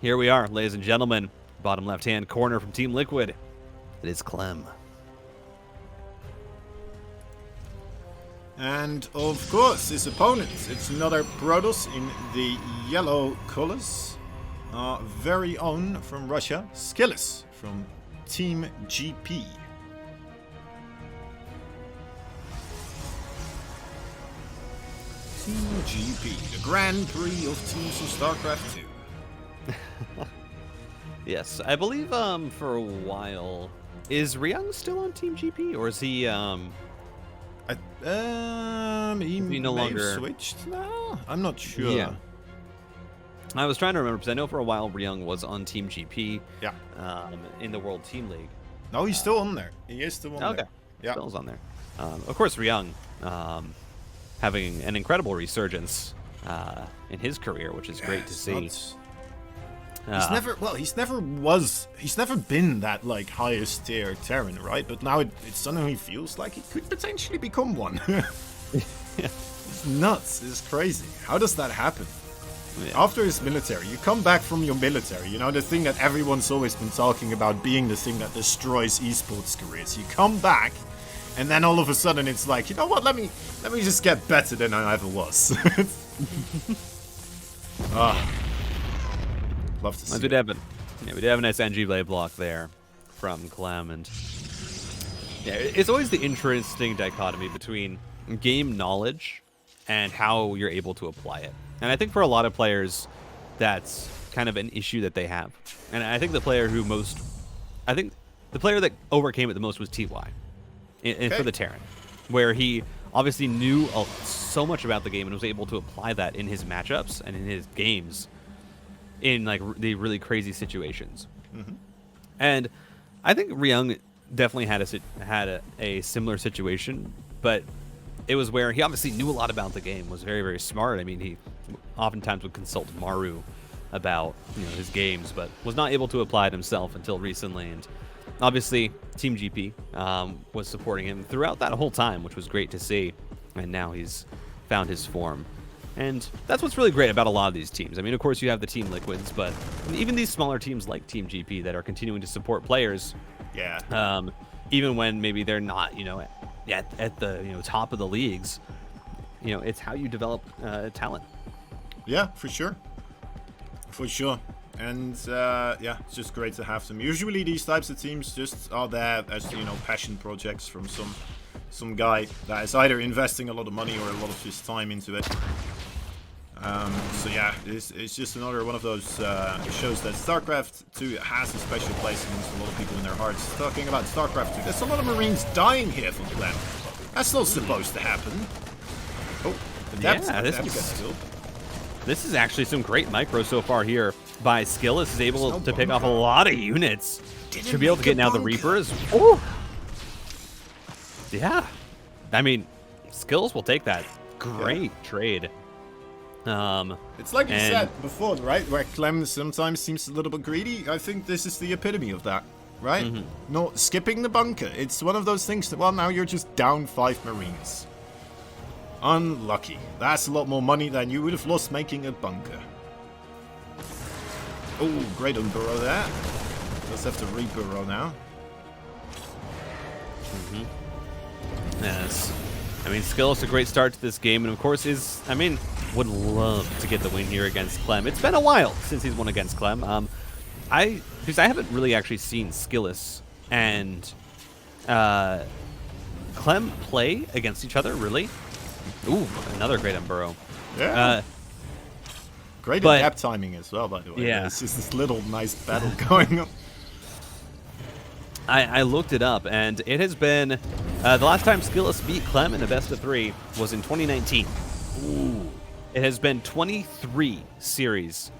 here we are, ladies and gentlemen. Bottom left-hand corner from Team Liquid. It is Clem. And of course, his opponent, it's another Protoss in the yellow colors. Our very own from Russia, SKILLOUS from Team GP. Team GP, the Grand Prix of teams in StarCraft 2. Yes, I believe for a while, is Ryung still on Team GP, or is he He no may longer have switched now? I'm not sure. Yeah. I was trying to remember because I know for a while Ryung was on Team GP. Yeah. In the World Team League. No, he's still on there. He is still on there. Yeah. Still on there. Of course, Ryung having an incredible resurgence in his career, which is great to see. He's never been that like highest tier Terran, right? But now it suddenly feels like he could potentially become one. It's nuts. It's crazy. How does that happen? Yeah. After his military, you come back from your military, you know, the thing that everyone's always been talking about being the thing that destroys esports careers. You come back, and then all of a sudden it's like, you know what, let me just get better than I ever was. Love to see. We did have a nice NG blade block there from Clem, and yeah, it's always the interesting dichotomy between game knowledge and how you're able to apply it. And I think for a lot of players, that's kind of an issue that they have. And I think the player that overcame it the most was TY for the Terran, where he obviously knew so much about the game and was able to apply that in his matchups and in his games in like the really crazy situations. Mm-hmm. And I think Ryung definitely had a similar situation, but it was where he obviously knew a lot about the game, was very, very smart. I mean, he oftentimes would consult Maru about his games, but was not able to apply it himself until recently. And obviously, Team GP was supporting him throughout that whole time, which was great to see. And now he's found his form. And that's what's really great about a lot of these teams. I mean, of course, you have the Team Liquids, but even these smaller teams like Team GP that are continuing to support players. Yeah. Even when maybe they're not, at the top of the leagues, it's how you develop talent. Yeah, for sure. For sure. And yeah, it's just great to have them. Usually these types of teams just are there as passion projects from some guy that is either investing a lot of money or a lot of his time into it. So yeah, it's just another one of those shows that StarCraft 2 has a special place amongst a lot of people in their hearts. Talking about StarCraft 2, there's a lot of Marines dying here from Clem. That's not supposed to happen. Oh, the depth gets killed. This is actually some great micro so far here by SKILLOUS. Is able to pick off a lot of units. Should be able to get now the Reapers. Oh, yeah. I mean, SKILLOUS will take that. Great trade. It's like you said before, right? Where Clem sometimes seems a little bit greedy. I think this is the epitome of that, right? Mm-hmm. Not skipping the bunker. It's one of those things that, well, now you're just down 5 Marines. Unlucky. That's a lot more money than you would have lost making a bunker. Oh, great unburrow there. Does have to reburrow now. Mm-hmm. Yes. I mean, SKILLOUS a great start to this game, and of course would love to get the win here against Clem. It's been a while since he's won against Clem. Because I haven't really actually seen SKILLOUS and Clem play against each other, really. Ooh, another great unburrow. Yeah. Great adapt timing as well, by the way. Yeah. It's just this little nice battle going on. I looked it up, and it has been the last time SKILLOUS beat Clem in a best of 3 was in 2019. Ooh. It has been 23 series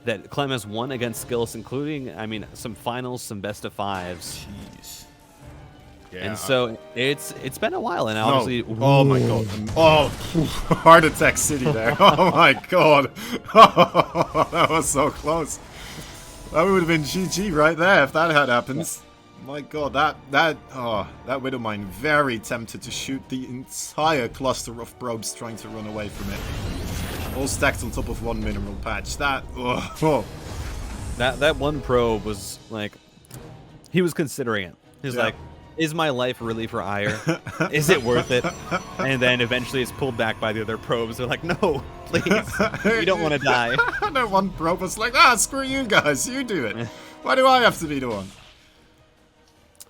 that Clem has won against SKILLOUS, including, some finals, some best of 5s. Jeez. Yeah. And so it's been a while, and obviously... Oh my god. Oh, heart attack city there. Oh my god. Oh, that was so close. That would have been GG right there if that had happened. Yeah. My god, that Widowmine very tempted to shoot the entire cluster of probes trying to run away from it. All stacked on top of one mineral patch. That, That one probe was like, he was considering it. He's like, is my life really for ire? Is it worth it? And then eventually it's pulled back by the other probes. They're like, no, please, you don't want to die. No one probe was like, screw you guys, you do it. Why do I have to be the one?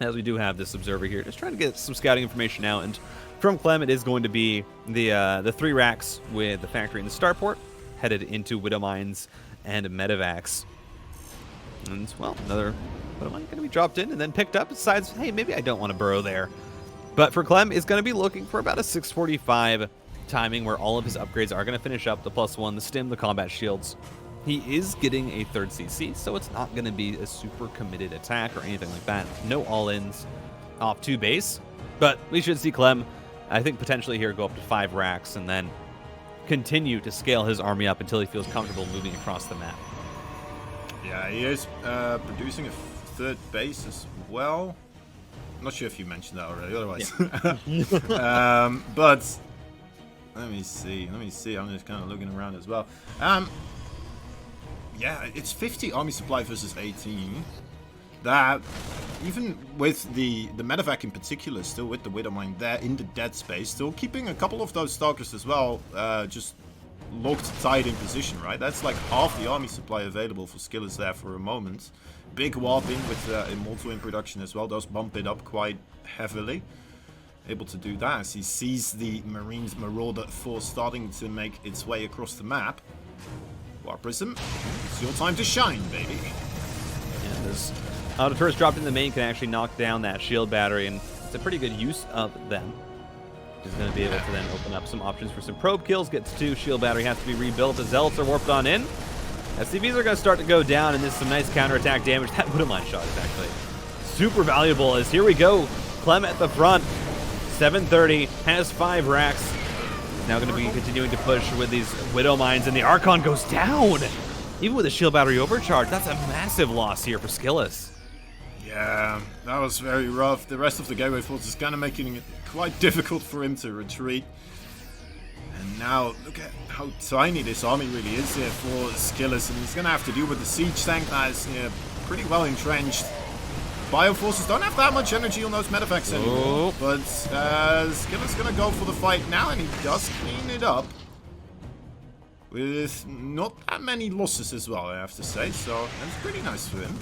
As we do have this observer here, just trying to get some scouting information out. And from Clem, it is going to be the 3 racks with the factory and the starport, headed into Widow Mines and Medevacs. And, well, another Widow Mine going to be dropped in and then picked up. Decides, hey, maybe I don't want to burrow there. But for Clem, is going to be looking for about a 6:45 timing where all of his upgrades are going to finish up. The +1, the stim, the combat shields. He is getting a 3rd CC, so it's not going to be a super committed attack or anything like that. No all-ins off 2 base. But we should see Clem, I think, potentially here go up to 5 racks and then continue to scale his army up until he feels comfortable moving across the map. Yeah, he is producing a 3rd base as well. I'm not sure if you mentioned that already, otherwise. Yeah. But let me see. I'm just kind of looking around as well. Yeah, it's 50 army supply versus 18. That, even with the medevac in particular, still with the Widowmine there in the dead space, still keeping a couple of those stalkers as well, just locked tight in position, right? That's like half the army supply available for SKILLOUS there for a moment. Big warp in with Immortal in production as well, does bump it up quite heavily. Able to do that as he sees the Marines Marauder force starting to make its way across the map. War Prism, it's your time to shine, baby. Yeah, this auto turret dropped in the main can actually knock down that shield battery, and it's a pretty good use of them. He's going to be able to then open up some options for some probe kills. Gets 2, shield battery has to be rebuilt. The Zealots are warped on in. SCVs are going to start to go down, and there's some nice counterattack damage. That Widowmine shot is actually super valuable, as here we go. Clem at the front, 730, has 5 racks. Now going to be continuing to push with these Widow Mines, and the Archon goes down. Even with a shield battery overcharge, that's a massive loss here for SKILLOUS. Yeah, that was very rough. The rest of the Gateway Force is kind of making it quite difficult for him to retreat. And now, look at how tiny this army really is here for SKILLOUS, and he's going to have to deal with the siege tank that is pretty well entrenched. Bioforces don't have that much energy on those medevacs anymore, but SKILLOUS going to go for the fight now, and he does clean it up with not that many losses as well, I have to say, so that's pretty nice for him.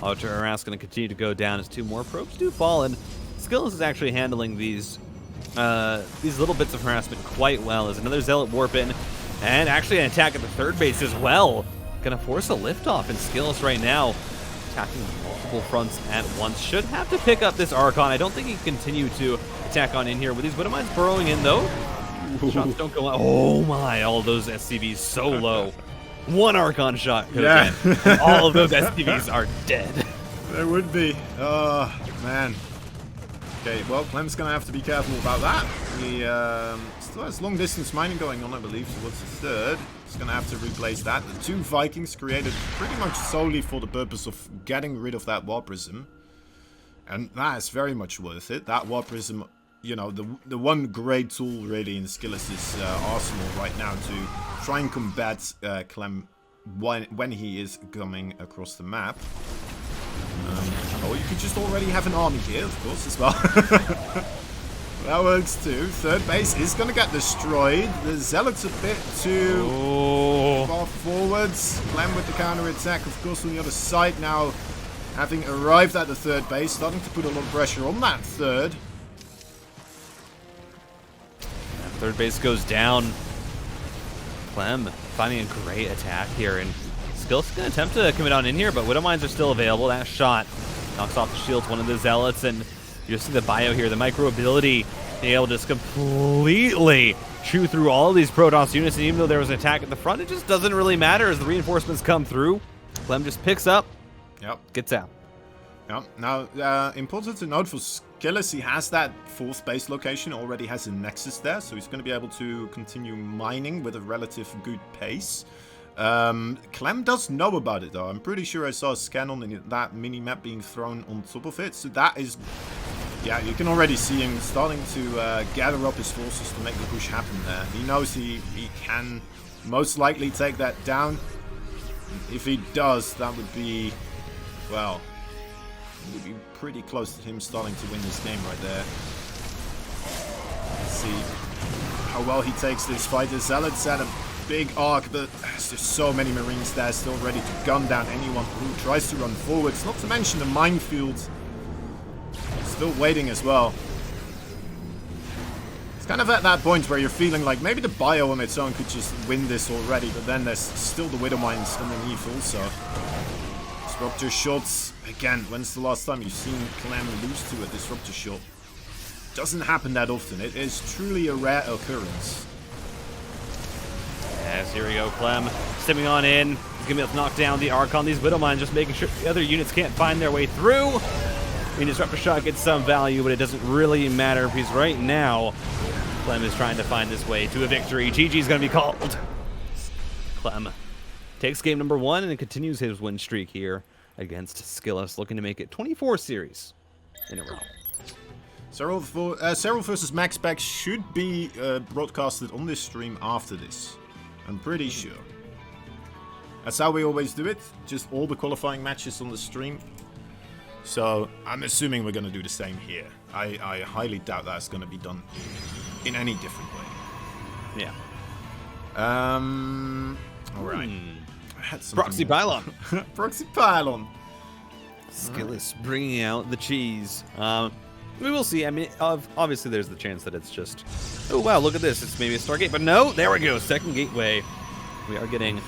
Auto Harass going to continue to go down as 2 more probes do fall, and SKILLOUS is actually handling these little bits of harassment quite well. As another Zealot warp in, and actually an attack at the 3rd base as well. Gonna force a liftoff, and SKILLOUS right now attacking multiple fronts at once. Should have to pick up this Archon. I don't think he can continue to attack on in here with these Widow Mines burrowing in though. Shots don't go out. Oh my, all those SCVs so low. 1 Archon shot goes in, and all of those SCVs are dead. There would be. Oh man. Okay, well, Clem's going to have to be careful about that. He still has long distance mining going on, I believe, towards the 3rd. He's going to have to replace that. The 2 Vikings created pretty much solely for the purpose of getting rid of that War Prism. And that is very much worth it. That War Prism, you know, the one great tool really in SKILLOUS' arsenal right now to try and combat Clem when he is coming across the map. Or you could just already have an army here, of course, as well. That works too. 3rd base is going to get destroyed. The Zealot's a bit too far forwards. Clem with the counter-attack, of course, on the other side now. Having arrived at the 3rd base, starting to put a lot of pressure on that 3rd. 3rd base goes down. Clem finding a great attack here, and SKILLOUS going to attempt to commit on in here, but Widow Mines are still available. That shot knocks off the shields, one of the Zealots, and you see the bio here, the micro ability, being able to just completely chew through all of these Protoss units, and even though there was an attack at the front, it just doesn't really matter as the reinforcements come through. Clem just picks up, gets out. Yep. Now, important to note for SKILLOUS, he has that 4th base location, already has a Nexus there, so he's going to be able to continue mining with a relative good pace. Clem does know about it though. I'm pretty sure I saw a scan on that mini-map being thrown on top of it. So that is, yeah, you can already see him starting to gather up his forces to make the push happen there. He knows he can most likely take that down. If he does, that would be, well, it would be pretty close to him starting to win this game right there. Let's see how well he takes this fight. The Zealot's at a big arc, but there's just so many Marines there still ready to gun down anyone who tries to run forwards. Not to mention the minefield still waiting as well. It's kind of at that point where you're feeling like maybe the bio on its own could just win this already, but then there's still the Widow Mines underneath also. Disruptor shots. Again, when's the last time you've seen Clem lose to a disruptor shot? Doesn't happen that often. It is truly a rare occurrence. Yes, here we go, Clem. Stepping on in. He's going to be able to knock down the arc on these Widow Mines, just making sure the other units can't find their way through. I mean, Disruptor Shot gets some value, but it doesn't really matter because right now, Clem is trying to find his way to a victory. GG's going to be called. Clem takes game number 1 and continues his win streak here against SKILLOUS, looking to make it 24 series in a row. Serral versus MaxPack should be broadcasted on this stream after this. I'm pretty sure. That's how we always do it. Just all the qualifying matches on the stream. So I'm assuming we're going to do the same here. I highly doubt that's going to be done in any different way. Yeah. All right. Proxy Pylon. Proxy Pylon. SKILLOUS bringing out the cheese. We will see. I mean, obviously there's the chance that it's just, oh wow, look at this. It's maybe a Stargate, but no, there we go. Second gateway. We are getting a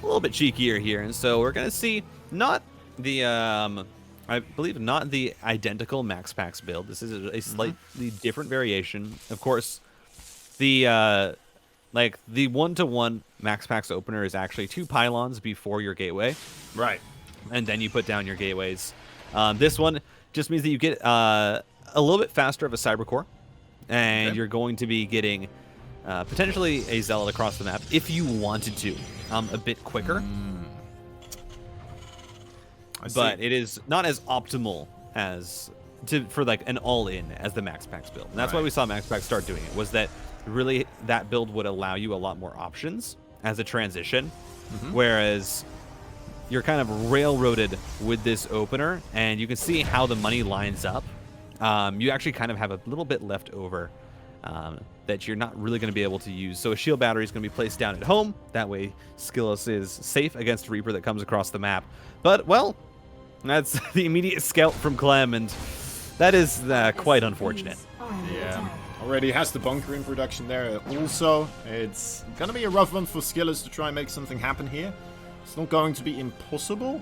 little bit cheekier here, and so we're gonna see not the I believe not the identical Max Packs build. This is a slightly different variation. Of course, the like the 1-to-1 Max Packs opener is actually 2 pylons before your gateway, Right. and then you put down your gateways. This one just means that you get a little bit faster of a cyber core, and you're going to be getting potentially a Zealot across the map if you wanted to, a bit quicker. But it is not as optimal as for like an all-in as the Max Packs build. And that's why we saw Max Packs start doing it, was that really that build would allow you a lot more options as a transition, whereas you're kind of railroaded with this opener, and you can see how the money lines up. You actually kind of have a little bit left over that you're not really going to be able to use. So a shield battery is going to be placed down at home. That way SKILLOUS is safe against Reaper that comes across the map. But, well, that's the immediate scout from Clem, and that is quite unfortunate. Yeah. Already has the bunker in production there. Also, it's going to be a rough one for SKILLOUS to try and make something happen here. It's not going to be impossible,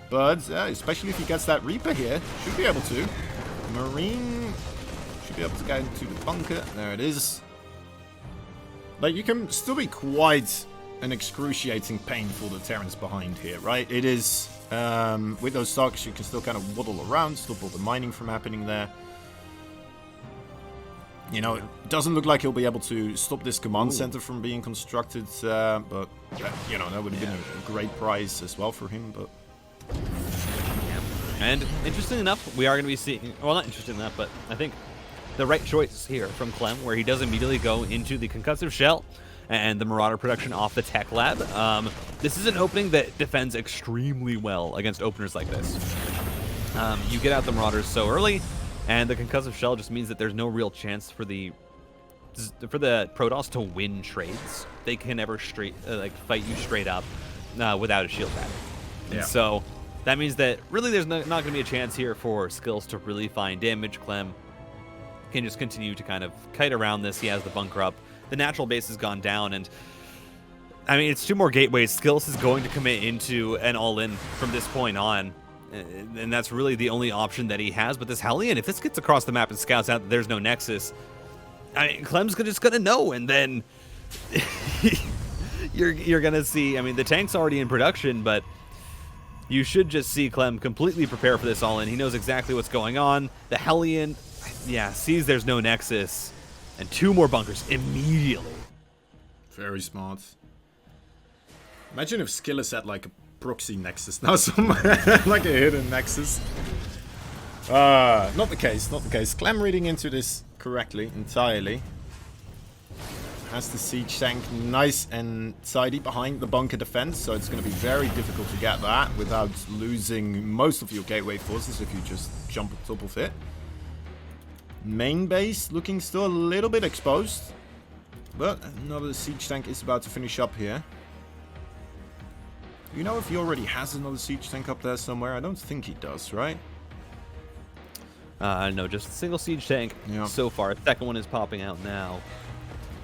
but especially if he gets that Reaper here, should be able to. Marine should be able to get into the bunker. There it is. Like, you can still be quite an excruciating pain for the Terrans behind here, right? It is, with those stocks, you can still kind of waddle around, stop all the mining from happening there. You know, it doesn't look like he'll be able to stop this command center from being constructed, but, you know, that would have been a great prize as well for him, but... And interesting enough, we are going to be seeing, well, not interesting enough, but I think the right choice here from Clem, where he does immediately go into the concussive shell and the Marauder production off the tech lab. This is an opening that defends extremely well against openers like this. You get out the Marauders so early, and the concussive shell just means that there's no real chance for the Protoss to win trades. They can never fight you straight up without a shield battery. And so that means that really there's not going to be a chance here for SKILLOUS to really find damage. Clem can just continue to kind of kite around this. He has the bunker up. The natural base has gone down, and I mean, it's 2 more gateways. SKILLOUS is going to commit into an all-in from this point on. And that's really the only option that he has. But this Hellion, if this gets across the map and scouts out that there's no Nexus, I mean, Clem's just going to know. And then you're going to see, I mean, the tank's already in production, but you should just see Clem completely prepare for this all-in. He knows exactly what's going on. The Hellion, sees there's no Nexus. And 2 more bunkers immediately. Very smart. Imagine if SKILLOUS had like a proxy Nexus now somewhere, like a hidden Nexus. Not the case, not the case. Clem reading into this correctly, entirely. has the siege tank nice and tidy behind the bunker defense, so it's going to be very difficult to get that without losing most of your gateway forces if you just jump on top of it. Main base looking still a little bit exposed, but another siege tank is about to finish up here. You know if he already has another siege tank up there somewhere? I don't think he does, right? No, just a single siege tank so far. Second one is popping out now.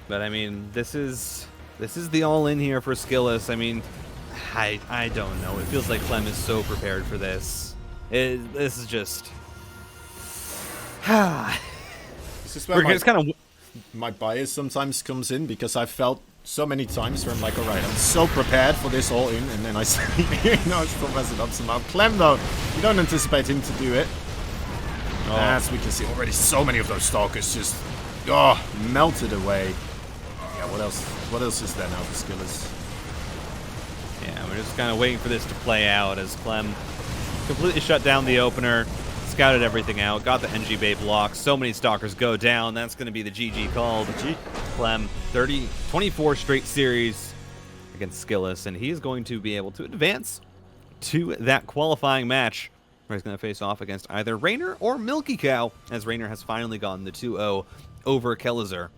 But I mean, this is the all-in here for SKILLOUS. I mean, I don't know. It feels like Clem is so prepared for this. This is just. This is where my bias sometimes comes in, because I've felt so many times where I'm like, alright, I'm so prepared for this all in, and then I still mess it up somehow. Clem, though, you don't anticipate him to do it. Oh. As we can see already, so many of those stalkers just melted away. Yeah, what else is there now for SKILLOUS? Yeah, we're just kind of waiting for this to play out as Clem completely shut down the opener, scouted everything out, got the NG Bay block. So many stalkers go down. That's going to be the GG called. Clem, 24 straight series against SKILLOUS, and he's going to be able to advance to that qualifying match, where he's going to face off against either Raynor or Milky Cow, as Raynor has finally gotten the 2-0 over Kellezer.